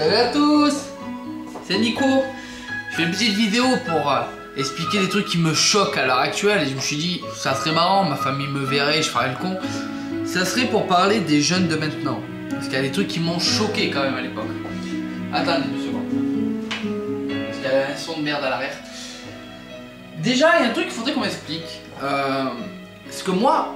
Salut à tous, c'est Nico. Je fais une petite vidéo pour expliquer des trucs qui me choquent à l'heure actuelle. Et je me suis dit, ça serait marrant, ma famille me verrait, je ferais le con. Ça serait pour parler des jeunes de maintenant. Parce qu'il y a des trucs qui m'ont choqué quand même à l'époque. Attendez une seconde. Parce qu'il y a un son de merde à l'arrière. Déjà, il y a un truc qu'il faudrait qu'on m'explique. Parce que moi,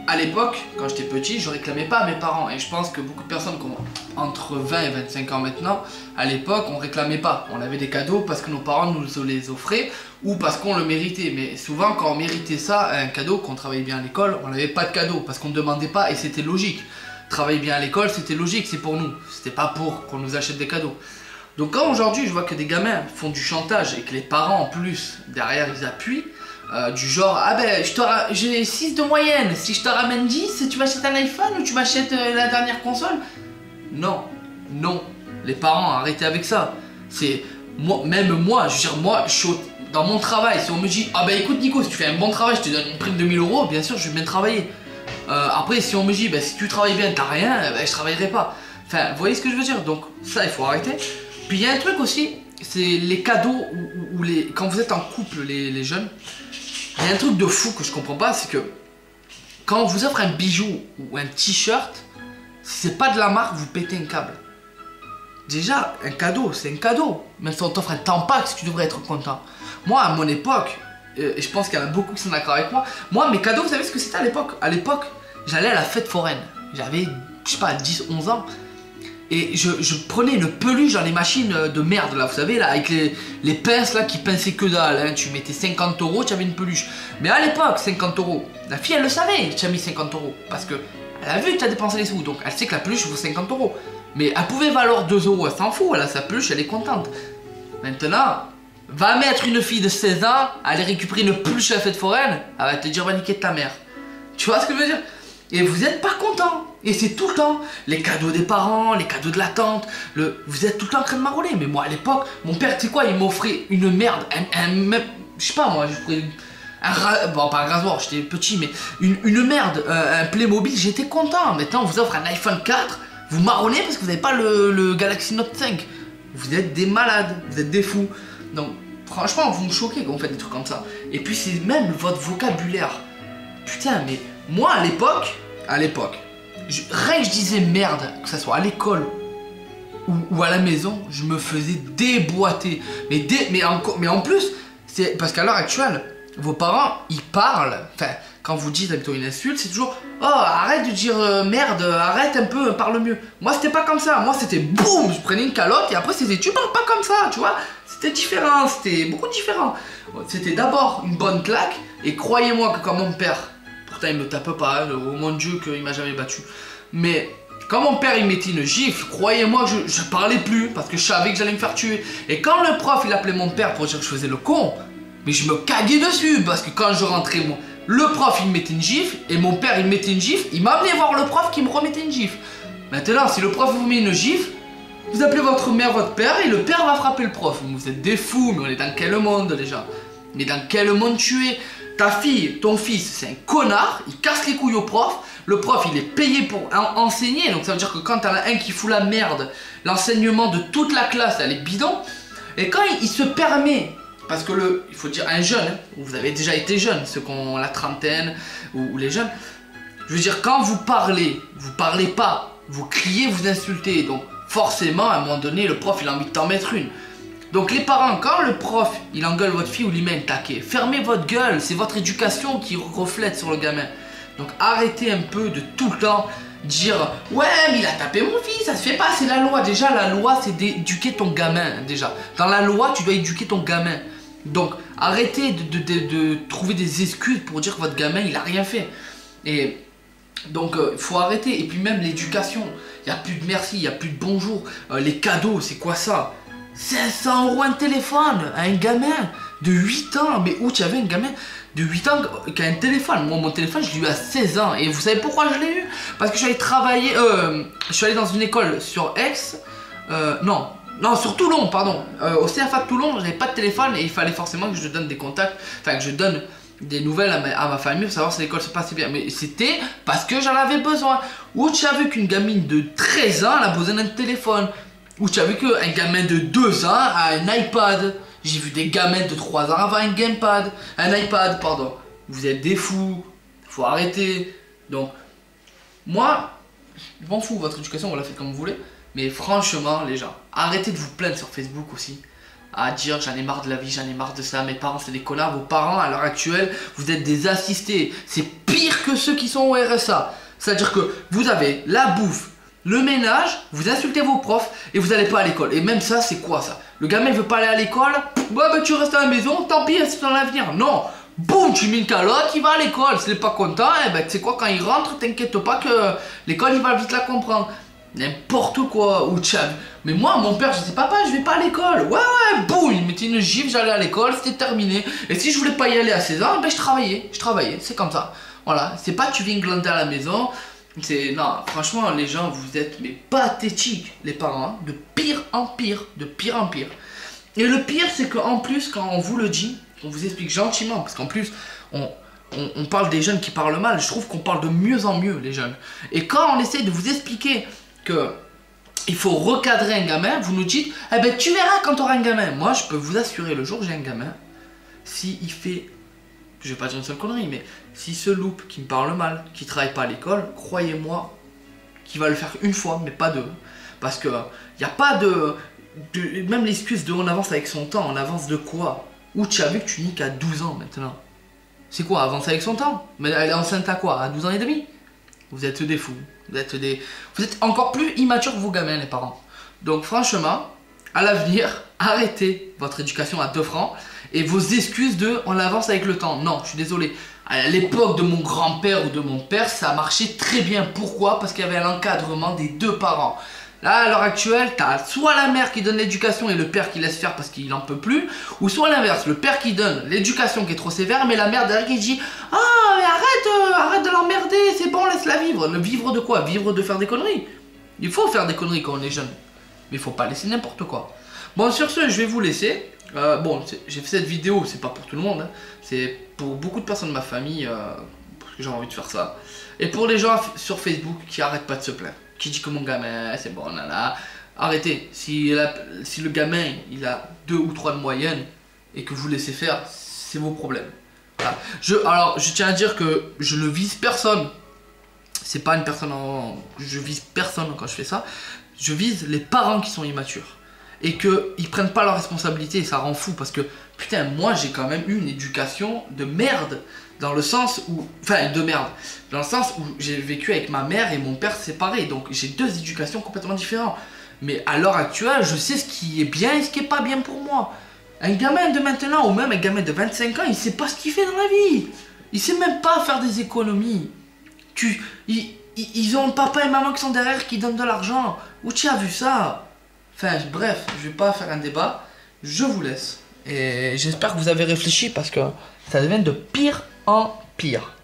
à l'époque, quand j'étais petit, je réclamais pas à mes parents. Et je pense que beaucoup de personnes qui ont entre 20 et 25 ans maintenant, à l'époque, on réclamait pas. On avait des cadeaux parce que nos parents nous les offraient ou parce qu'on le méritait. Mais souvent, quand on méritait ça, un cadeau, qu'on travaillait bien à l'école, on n'avait pas de cadeau parce qu'on ne demandait pas et c'était logique. Travailler bien à l'école, c'était logique, c'est pour nous. C'était pas pour qu'on nous achète des cadeaux. Donc quand aujourd'hui, je vois que des gamins font du chantage et que les parents, en plus, derrière, ils appuient, du genre, ah ben j'ai 6 de moyenne, si je te ramène 10, tu m'achètes un iPhone ou tu m'achètes la dernière console? Non, non, les parents, arrêtez avec ça. C'est, même moi, je veux dire, moi, dans mon travail, si on me dit, ah ben écoute Nico, si tu fais un bon travail, je te donne une prime de 1000 €, bien sûr, je vais bien travailler. Après, si on me dit, ben si tu travailles bien, t'as rien, ben je travaillerai pas. Enfin, vous voyez ce que je veux dire? Donc, ça, il faut arrêter. Puis il y a un truc aussi, c'est les cadeaux, ou quand vous êtes en couple, les jeunes, il y a un truc de fou que je comprends pas, c'est que quand on vous offre un bijou ou un t-shirt, si c'est pas de la marque, vous pétez un câble. Déjà, un cadeau, c'est un cadeau. Même si on t'offre un Tampax, tu devrais être content. Moi, à mon époque, et je pense qu'il y en a beaucoup qui sont d'accord avec moi, mes cadeaux, vous savez ce que c'était à l'époque? À l'époque, j'allais à la fête foraine. J'avais, je sais pas, 10, 11 ans. Et je prenais une peluche dans les machines de merde là, vous savez là, avec les pinces là qui pinçaient que dalle, hein. Tu mettais 50 €, tu avais une peluche. Mais à l'époque, 50 €, la fille elle le savait, tu as mis 50 €. Parce que elle a vu que tu as dépensé les sous, donc elle sait que la peluche vaut 50 €. Mais elle pouvait valoir 2 €, elle s'en fout, elle a sa peluche, elle est contente. Maintenant, va mettre une fille de 16 ans, aller récupérer une peluche à la fête foraine, elle va te dire va niquer ta mère. Tu vois ce que je veux dire? Et vous n'êtes pas content. Et c'est tout le temps. Les cadeaux des parents, les cadeaux de la tante. Vous êtes tout le temps en train de marronner. Mais moi à l'époque, mon père, tu sais quoi, il m'offrait une merde. Je sais pas moi, je prenais bon, pas un rasoir, j'étais petit, mais une merde, un Playmobil, j'étais content. Maintenant, on vous offre un iPhone 4. Vous marronnez parce que vous n'avez pas le Galaxy Note 5. Vous êtes des malades, vous êtes des fous. Donc, franchement, vous me choquez quand vous faites des trucs comme ça. Et puis, c'est même votre vocabulaire. Putain, mais moi à l'époque, rien que je disais merde, que ce soit à l'école ou à la maison, je me faisais déboîter. Mais en plus, c'est parce qu'à l'heure actuelle, vos parents, ils parlent. Enfin, quand vous dites plutôt une insulte, c'est toujours oh, arrête de dire merde, arrête un peu, parle mieux. Moi, c'était pas comme ça. Moi, c'était boum, je prenais une calotte et après, c'était tu parles pas comme ça, tu vois. C'était différent, c'était beaucoup différent. C'était d'abord une bonne claque et croyez-moi que quand mon père, pourtant il me tape pas, oh mon Dieu qu'il m'a jamais battu, mais quand mon père il mettait une gifle, croyez-moi que je parlais plus parce que je savais que j'allais me faire tuer. Et quand le prof il appelait mon père pour dire que je faisais le con, mais je me caguais dessus parce que quand je rentrais, le prof il me mettait une gifle et mon père il me mettait une gifle, il m'amenait voir le prof qui me remettait une gifle. Maintenant si le prof vous met une gifle, vous appelez votre mère, votre père et le père va frapper le prof. Vous êtes des fous, mais on est dans quel monde déjà? Mais dans quel monde tu es? Ta fille, ton fils, c'est un connard, il casse les couilles au prof, le prof il est payé pour enseigner, donc ça veut dire que quand t'en as un qui fout la merde, l'enseignement de toute la classe elle est bidon, et quand il se permet, parce que il faut dire un jeune, hein, vous avez déjà été jeune, ceux qui ont la trentaine ou les jeunes, je veux dire quand vous parlez pas, vous criez, vous insultez, donc forcément à un moment donné le prof il a envie de t'en mettre une. Donc les parents, quand le prof, il engueule votre fille ou lui met un taquet, fermez votre gueule, c'est votre éducation qui reflète sur le gamin. Donc arrêtez un peu de tout le temps dire « Ouais, mais il a tapé mon fils, ça se fait pas, c'est la loi. » Déjà, la loi, c'est d'éduquer ton gamin, déjà. Dans la loi, tu dois éduquer ton gamin. Donc arrêtez de trouver des excuses pour dire que votre gamin, il a rien fait. Et donc il faut arrêter. Et puis même l'éducation, il n'y a plus de merci, il n'y a plus de bonjour. Les cadeaux, c'est quoi ça? 500 € un téléphone à un gamin de 8 ans. Mais où tu avais un gamin de 8 ans qui a un téléphone? Moi mon téléphone je l'ai eu à 16 ans. Et vous savez pourquoi je l'ai eu? Parce que je suis allé travailler, je suis allé dans une école sur Aix, non sur Toulon pardon, au CFA de Toulon. J'avais pas de téléphone et il fallait forcément que je donne des contacts, enfin que je donne des nouvelles à ma famille pour savoir si l'école se passait bien. Mais c'était parce que j'en avais besoin. Ou tu as vu qu'une gamine de 13 ans elle a besoin d'un téléphone. où tu as vu qu'un gamin de 2 ans a un iPad. J'ai vu des gamins de 3 ans avoir un iPad, pardon. Vous êtes des fous, faut arrêter. Donc, moi, je m'en fous, votre éducation, vous la faites comme vous voulez. Mais franchement, les gens, arrêtez de vous plaindre sur Facebook aussi. À dire j'en ai marre de la vie, j'en ai marre de ça, mes parents c'est des connards. Vos parents à l'heure actuelle, vous êtes des assistés. C'est pire que ceux qui sont au RSA. C'est-à-dire que vous avez la bouffe, le ménage, vous insultez vos profs et vous n'allez pas à l'école. Et même ça, c'est quoi ça? Le gamin il veut pas aller à l'école, ouais bah tu restes à la maison, tant pis, c'est ton avenir. Non, boum, tu mets une calotte, il va à l'école. S'il n'est pas content, eh ben tu sais quoi, quand il rentre, t'inquiète pas que l'école il va vite la comprendre. N'importe quoi, ou tchad. Mais moi, mon père, je disais, papa, je vais pas à l'école. Ouais, boum, il mettait une gifle, j'allais à l'école, c'était terminé. Et si je voulais pas y aller à 16 ans, ben je travaillais, c'est comme ça. Voilà, c'est pas tu viens glander à la maison. C'est, non, franchement, les gens, vous êtes, mais pathétiques, les parents, hein, de pire en pire, de pire en pire. Et le pire, c'est qu'en plus, quand on vous le dit, on vous explique gentiment, parce qu'en plus, on parle des jeunes qui parlent mal, je trouve qu'on parle de mieux en mieux, les jeunes. Et quand on essaie de vous expliquer que il faut recadrer un gamin, vous nous dites, eh ben tu verras quand tu auras un gamin. Moi, je peux vous assurer, le jour où j'ai un gamin, s'il fait, je vais pas dire une seule connerie, mais s'il se loupe, qu'il me parle mal, qu'il travaille pas à l'école, croyez-moi qu'il va le faire une fois, mais pas deux. Parce que il n'y a pas même l'excuse de on avance avec son temps, on avance de quoi? Ou tu as vu que tu niques à 12 ans maintenant? C'est quoi, avancer avec son temps? Mais elle est enceinte à quoi? À 12 ans et demi? Vous êtes des fous. Vous êtes encore plus immatures que vos gamins, les parents. Donc franchement, à l'avenir, arrêtez votre éducation à 2 francs et vos excuses de on avance avec le temps. Non, je suis désolé. À l'époque de mon grand-père ou de mon père, ça marchait très bien. Pourquoi? Parce qu'il y avait un encadrement des 2 parents. Là, à l'heure actuelle, t'as soit la mère qui donne l'éducation et le père qui laisse faire parce qu'il en peut plus, ou soit l'inverse, le père qui donne l'éducation qui est trop sévère, mais la mère derrière qui dit « Ah, mais arrête de l'emmerder, c'est bon, laisse-la vivre. » Le vivre de quoi? Vivre de faire des conneries. Il faut faire des conneries quand on est jeune, mais il faut pas laisser n'importe quoi. Bon, sur ce, je vais vous laisser. Bon, j'ai fait cette vidéo, c'est pas pour tout le monde, hein. C'est pour beaucoup de personnes de ma famille, parce que j'ai envie de faire ça. Et pour les gens sur Facebook qui arrêtent pas de se plaindre. Qui dit que mon gamin, c'est bon, là. Arrêtez. Si le gamin, il a 2 ou 3 de moyenne et que vous laissez faire, c'est vos problèmes. Voilà. Alors, je tiens à dire que je ne vise personne. C'est pas une personne je vise personne quand je fais ça. Je vise les parents qui sont immatures. Et qu'ils prennent pas leurs responsabilités et ça rend fou parce que, putain, moi j'ai quand même eu une éducation de merde. Dans le sens où, enfin de merde, dans le sens où j'ai vécu avec ma mère et mon père séparés, donc j'ai 2 éducations complètement différentes. Mais à l'heure actuelle, je sais ce qui est bien et ce qui est pas bien pour moi. Un gamin de maintenant ou même un gamin de 25 ans, il sait pas ce qu'il fait dans la vie. Il sait même pas faire des économies. Ils ont papa et maman qui sont derrière qui donnent de l'argent. Où tu as vu ça? Enfin bref, je vais pas faire un débat. Je vous laisse. Et j'espère que vous avez réfléchi parce que ça devient de pire en pire.